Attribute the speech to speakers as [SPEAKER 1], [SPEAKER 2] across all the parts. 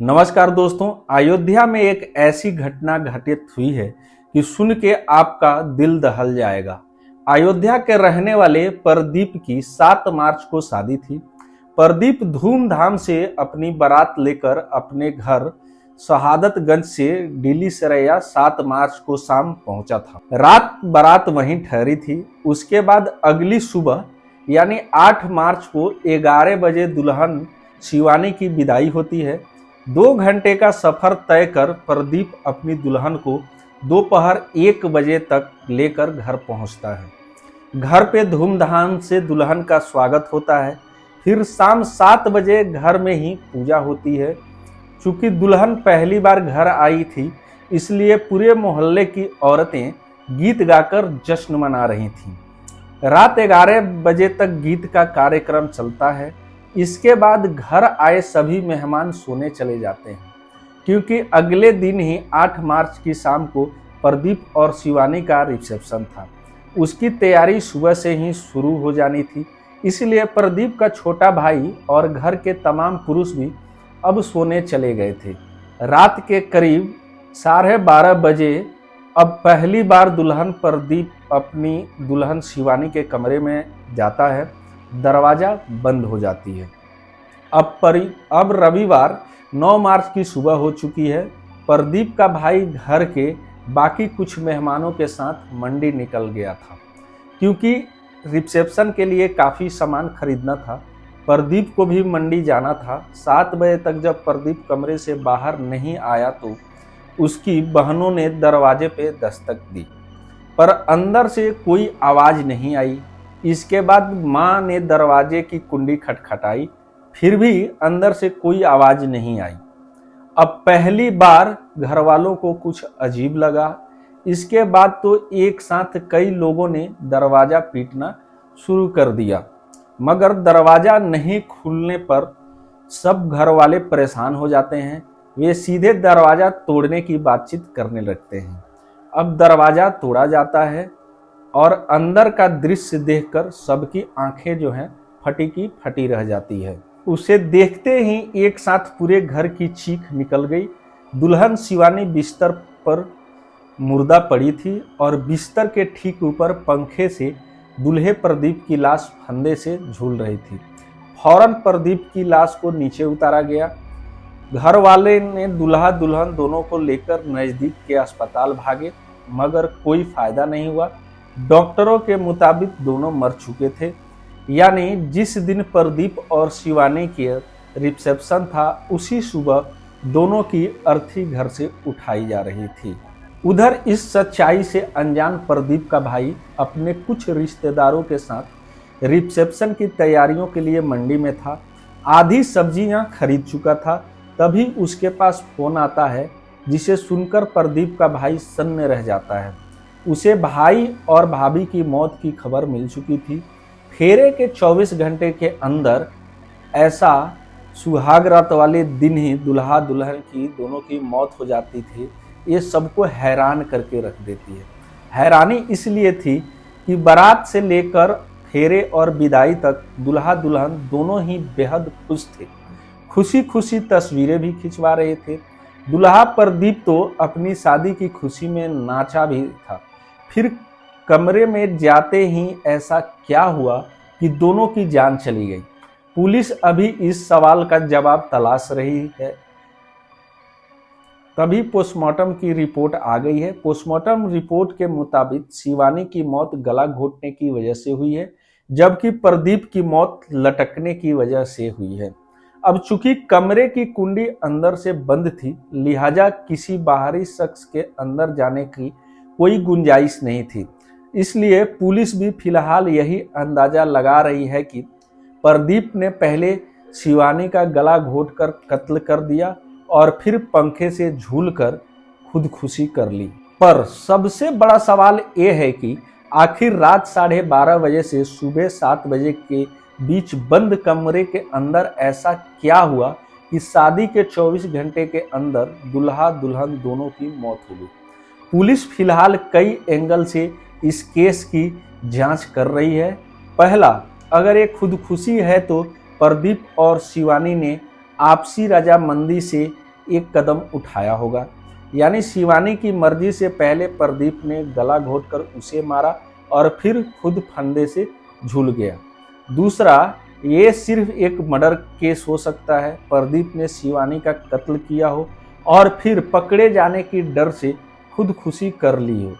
[SPEAKER 1] नमस्कार दोस्तों, अयोध्या में एक ऐसी घटना घटित हुई है कि सुन के आपका दिल दहल जाएगा। अयोध्या के रहने वाले प्रदीप की 7 मार्च को शादी थी। प्रदीप धूमधाम से अपनी बारात लेकर अपने घर शहादतगंज से दिल्ली सरैया 7 मार्च को शाम पहुंचा था। रात बारात वहीं ठहरी थी। उसके बाद अगली सुबह यानी 8 मार्च को 11 बजे दुल्हन शिवानी की विदाई होती है। 2 घंटे का सफर तय कर प्रदीप अपनी दुल्हन को दोपहर 1 बजे तक लेकर घर पहुंचता है। घर पे धूमधाम से दुल्हन का स्वागत होता है। फिर शाम 7 बजे घर में ही पूजा होती है। चूंकि दुल्हन पहली बार घर आई थी, इसलिए पूरे मोहल्ले की औरतें गीत गाकर जश्न मना रही थीं। रात 11 बजे तक गीत का कार्यक्रम चलता है। इसके बाद घर आए सभी मेहमान सोने चले जाते हैं, क्योंकि अगले दिन ही 8 मार्च की शाम को प्रदीप और शिवानी का रिसेप्शन था। उसकी तैयारी सुबह से ही शुरू हो जानी थी, इसलिए प्रदीप का छोटा भाई और घर के तमाम पुरुष भी अब सोने चले गए थे। रात के करीब 12:30 बजे अब पहली बार दुल्हन प्रदीप अपनी दुल्हन शिवानी के कमरे में जाता है। दरवाजा बंद हो जाती है। अब रविवार 9 मार्च की सुबह हो चुकी है। प्रदीप का भाई घर के बाकी कुछ मेहमानों के साथ मंडी निकल गया था, क्योंकि रिसेप्शन के लिए काफ़ी सामान खरीदना था। प्रदीप को भी मंडी जाना था। 7 बजे तक जब प्रदीप कमरे से बाहर नहीं आया तो उसकी बहनों ने दरवाजे पे दस्तक दी, पर अंदर से कोई आवाज़ नहीं आई। इसके बाद माँ ने दरवाजे की कुंडी खटखटाई, फिर भी अंदर से कोई आवाज़ नहीं आई। अब पहली बार घर वालों को कुछ अजीब लगा। इसके बाद तो एक साथ कई लोगों ने दरवाज़ा पीटना शुरू कर दिया, मगर दरवाज़ा नहीं खुलने पर सब घर वाले परेशान हो जाते हैं। वे सीधे दरवाज़ा तोड़ने की बातचीत करने लगते हैं। अब दरवाज़ा तोड़ा जाता है और अंदर का दृश्य देखकर सबकी आंखें जो हैं फटी की फटी रह जाती है। उसे देखते ही एक साथ पूरे घर की चीख निकल गई। दुल्हन शिवानी बिस्तर पर मुर्दा पड़ी थी और बिस्तर के ठीक ऊपर पंखे से दूल्हे प्रदीप की लाश फंदे से झूल रही थी। फौरन प्रदीप की लाश को नीचे उतारा गया। घर वाले ने दूल्हा दुल्हन दोनों को लेकर नज़दीक के अस्पताल भागे, मगर कोई फायदा नहीं हुआ। डॉक्टरों के मुताबिक दोनों मर चुके थे। यानी जिस दिन प्रदीप और शिवानी के रिसेप्शन था, उसी सुबह दोनों की अर्थी घर से उठाई जा रही थी। उधर इस सच्चाई से अनजान प्रदीप का भाई अपने कुछ रिश्तेदारों के साथ रिसेप्शन की तैयारियों के लिए मंडी में था। आधी सब्जियां खरीद चुका था। तभी उसके पास फोन आता है, जिसे सुनकर प्रदीप का भाई सन्न रह जाता है। उसे भाई और भाभी की मौत की खबर मिल चुकी थी। फेरे के 24 घंटे के अंदर ऐसा सुहाग रात वाले दिन ही दूल्हा दुल्हन की दोनों की मौत हो जाती थी। ये सबको हैरान करके रख देती है। हैरानी इसलिए थी कि बारात से लेकर फेरे और विदाई तक दूल्हा दुल्हन दोनों ही बेहद खुश थे। खुशी खुशी तस्वीरें भी खिंचवा रहे थे। दूल्हा प्रदीप तो अपनी शादी की खुशी में नाचा भी था। फिर कमरे में जाते ही ऐसा क्या हुआ कि दोनों की जान चली गई? पुलिस अभी इस सवाल का जवाब तलाश रही है। तभी पोस्टमार्टम की रिपोर्ट आ गई है। पोस्टमार्टम रिपोर्ट के मुताबिक शिवानी की मौत गला घोटने की वजह से हुई है, जबकि प्रदीप की मौत लटकने की वजह से हुई है। अब चूंकि कमरे की कुंडी अंदर से बंद थी, लिहाजा किसी बाहरी शख्स के अंदर जाने की कोई गुंजाइश नहीं थी। इसलिए पुलिस भी फिलहाल यही अंदाजा लगा रही है कि प्रदीप ने पहले शिवानी का गला घोटकर कत्ल कर दिया और फिर पंखे से झूलकर खुदकुशी कर ली। पर सबसे बड़ा सवाल ये है कि आखिर रात 12:30 बजे से सुबह 7 बजे के बीच बंद कमरे के अंदर ऐसा क्या हुआ कि शादी के 24 घंटे के अंदर दूल्हा दुल्हन दोनों की मौत हो गई? पुलिस फिलहाल कई एंगल से इस केस की जांच कर रही है। पहला, अगर ये खुदकुशी है तो प्रदीप और शिवानी ने आपसी रजामंदी से एक कदम उठाया होगा। यानी शिवानी की मर्जी से पहले प्रदीप ने गला घोटकर उसे मारा और फिर खुद फंदे से झूल गया। दूसरा, ये सिर्फ एक मर्डर केस हो सकता है। प्रदीप ने शिवानी का कत्ल किया हो और फिर पकड़े जाने की डर से खुदकुशी कर ली हो,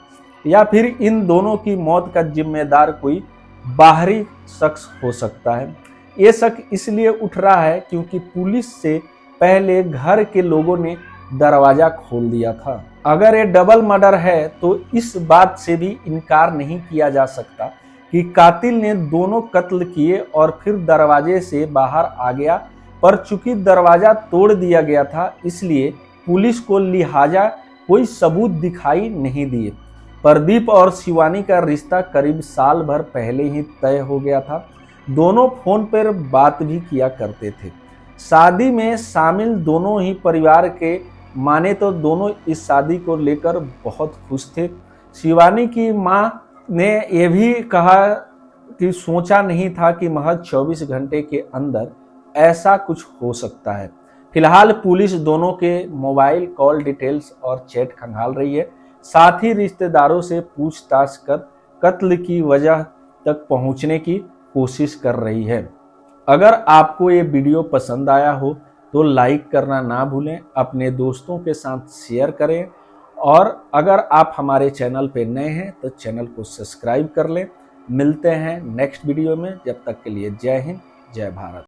[SPEAKER 1] या फिर इन दोनों की मौत का जिम्मेदार कोई बाहरी शख्स हो सकता है। ये शक इसलिए उठ रहा है क्योंकि पुलिस से पहले घर के लोगों ने दरवाजा खोल दिया था। अगर ये डबल मर्डर है तो इस बात से भी इनकार नहीं किया जा सकता कि कातिल ने दोनों कत्ल किए और फिर दरवाजे से बाहर आ गया, पर चूंकि दरवाजा तोड़ दिया गया था इसलिए पुलिस को लिहाजा कोई सबूत दिखाई नहीं दिए। प्रदीप और शिवानी का रिश्ता करीब साल भर पहले ही तय हो गया था। दोनों फोन पर बात भी किया करते थे। शादी में शामिल दोनों ही परिवार के माने तो दोनों इस शादी को लेकर बहुत खुश थे। शिवानी की मां ने यह भी कहा कि सोचा नहीं था कि महज 24 घंटे के अंदर ऐसा कुछ हो सकता है। फिलहाल पुलिस दोनों के मोबाइल कॉल डिटेल्स और चैट खंगाल रही है, साथ ही रिश्तेदारों से पूछताछ कर कत्ल की वजह तक पहुंचने की कोशिश कर रही है। अगर आपको ये वीडियो पसंद आया हो तो लाइक करना ना भूलें, अपने दोस्तों के साथ शेयर करें और अगर आप हमारे चैनल पे नए हैं तो चैनल को सब्सक्राइब कर लें। मिलते हैं नेक्स्ट वीडियो में, जब तक के लिए जय हिंद, जय भारत।